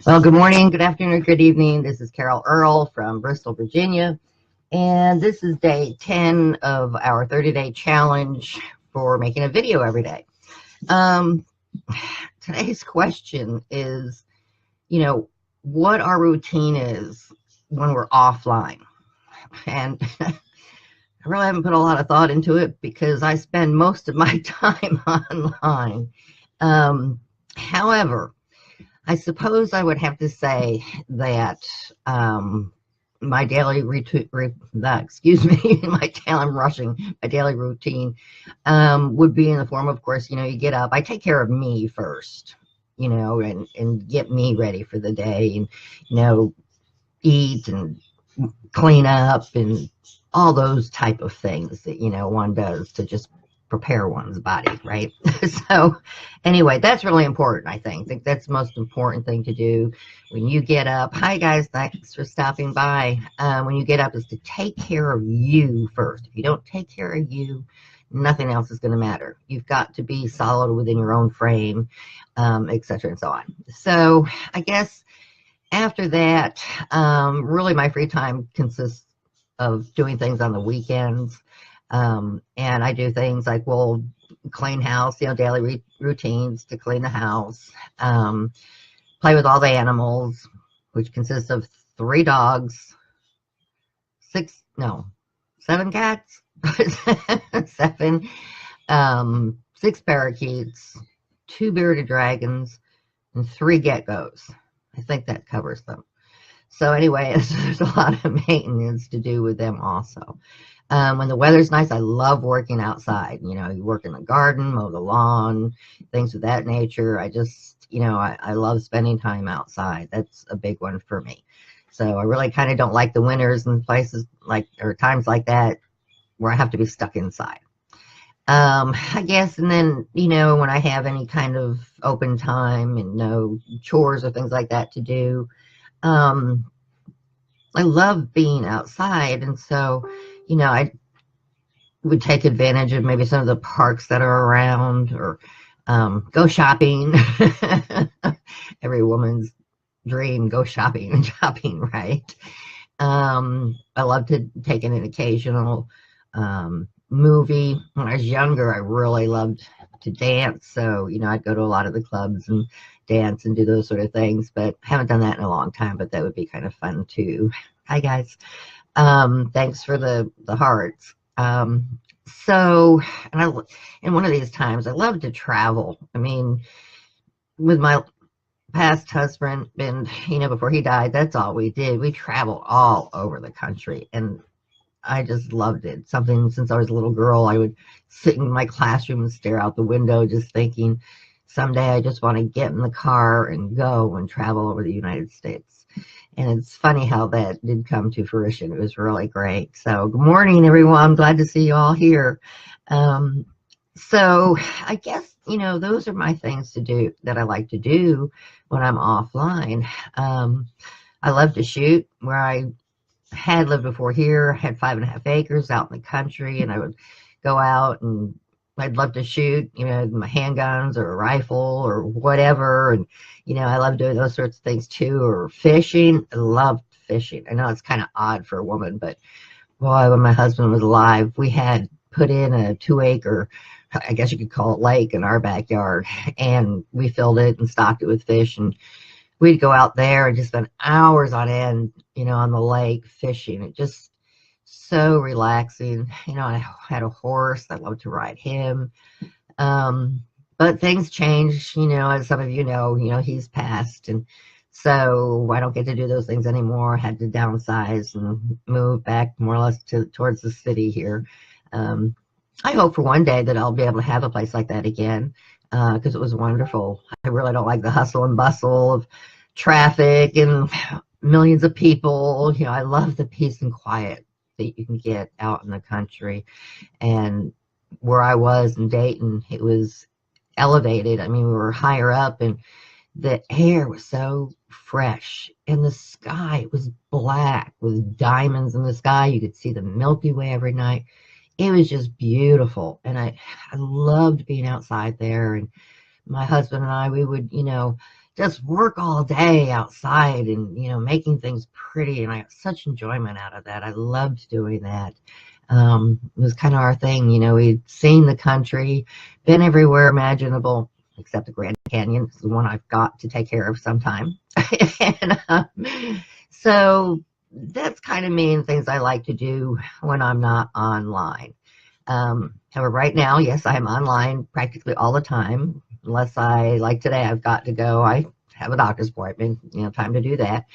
Well, good morning, good afternoon, good evening. This is Earl from Bristol, Virginia, and this is day 10 of our 30-day challenge for making a video every day. Um, Today's question is, what our routine is when we're offline. And I really haven't put a lot of thought into it because I spend most of my time online. However, I suppose I would have to say that my daily routine, excuse me, I'm rushing, my daily routine would be in the form of course, you get up. I take care of me first, and get me ready for the day and, eat and clean up and all those type of things that, one does to just prepare one's body, right? So anyway, that's really important. I think that's the most important thing to do when you get up. Hi guys, thanks for stopping by. When you get up is to take care of you first. If you don't take care of you, nothing else is going to matter. You've got to be solid within your own frame, etc. and so on. So I guess after that, really my free time consists of doing things on the weekends. And I do things like, well, clean house, daily routines to clean the house, play with all the animals, which consists of 3 dogs, 7 cats, 7, 6 parakeets, 2 bearded dragons, and 3 geckos. I think that covers them. So anyway, there's a lot of maintenance to do with them also. When the weather's nice, I love working outside. You work in the garden, mow the lawn, things of that nature. I just, I love spending time outside. That's a big one for me. So I really kind of don't like the winters and places or times like that where I have to be stuck inside. I guess, and then, when I have any kind of open time and no chores or things like that to do, I love being outside. And so, I would take advantage of maybe some of the parks that are around or go shopping. Every woman's dream, go shopping and shopping, right? I love to take in an occasional movie. When I was younger, I really loved to dance. So, I'd go to a lot of the clubs and dance and do those sort of things, but I haven't done that in a long time, but that would be kind of fun too. Hi guys. Thanks for the hearts. So, and one of these times I love to travel. I mean, with my past husband, and before he died, that's all we did. We traveled all over the country, and I just loved it. Something since I was a little girl, I would sit in my classroom and stare out the window, just thinking, someday I just want to get in the car and go and travel over the United States. And it's funny how that did come to fruition. It was really great. So good morning, everyone. I'm glad to see you all here. So I guess, those are my things to do that I like to do when I'm offline. I love to shoot. Where I had lived before here, I had 5.5 acres out in the country, and I would go out and I'd love to shoot, my handguns or a rifle or whatever. And, I love doing those sorts of things too, or fishing. I loved fishing. I know it's kind of odd for a woman, but boy, when my husband was alive, we had put in a 2-acre, I guess you could call it, lake in our backyard, and we filled it and stocked it with fish, and we'd go out there and just spend hours on end, on the lake fishing. It just so relaxing. I had a horse. I loved to ride him. But things changed, as some of you know, he's passed. And so I don't get to do those things anymore. I had to downsize and move back more or less towards the city here. I hope for one day that I'll be able to have a place like that again, because it was wonderful. I really don't like the hustle and bustle of traffic and millions of people. I love the peace and quiet that you can get out in the country. And where I was in Dayton, it was elevated. I mean, we were higher up, and the air was so fresh, and the sky was black with diamonds in the sky. You could see the Milky Way every night. It was just beautiful, and I loved being outside there. And my husband and I, we would, just work all day outside and, making things pretty. And I got such enjoyment out of that. I loved doing that. It was kind of our thing. We'd seen the country, been everywhere imaginable, except the Grand Canyon. It's the one I've got to take care of sometime. and so that's kind of me and things I like to do when I'm not online. However, right now, yes, I'm online practically all the time, unless like today, I've got to go. I have a doctor's appointment, time to do that.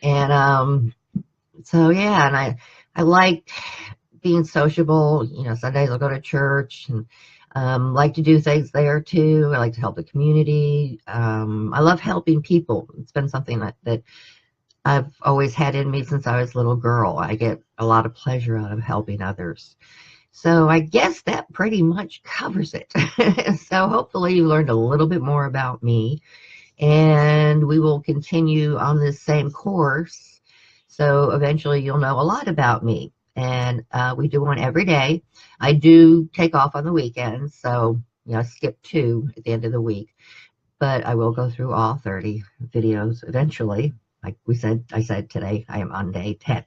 And so, yeah, and I like being sociable. Sundays I'll go to church and like to do things there too. I like to help the community. I love helping people. It's been something that I've always had in me since I was a little girl. I get a lot of pleasure out of helping others. So I guess that pretty much covers it. So hopefully you learned a little bit more about me, and we will continue on this same course. So eventually you'll know a lot about me. And we do one every day. I do take off on the weekends, so I skip 2 at the end of the week. But I will go through all 30 videos eventually. Like I said today, I am on day 10.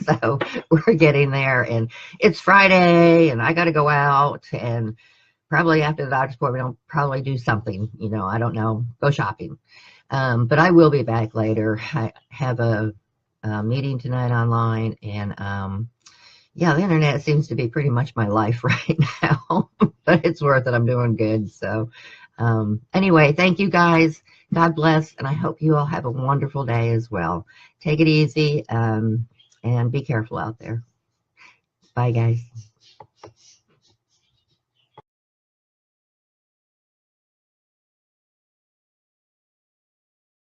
So we're getting there, and it's Friday, and I got to go out, and probably after the doctor's appointment, I'll probably do something, I don't know, go shopping. But I will be back later. I have a meeting tonight online, and yeah, the internet seems to be pretty much my life right now, but it's worth it. I'm doing good. So anyway, thank you guys. God bless, and I hope you all have a wonderful day as well. Take it easy, and be careful out there. Bye, guys.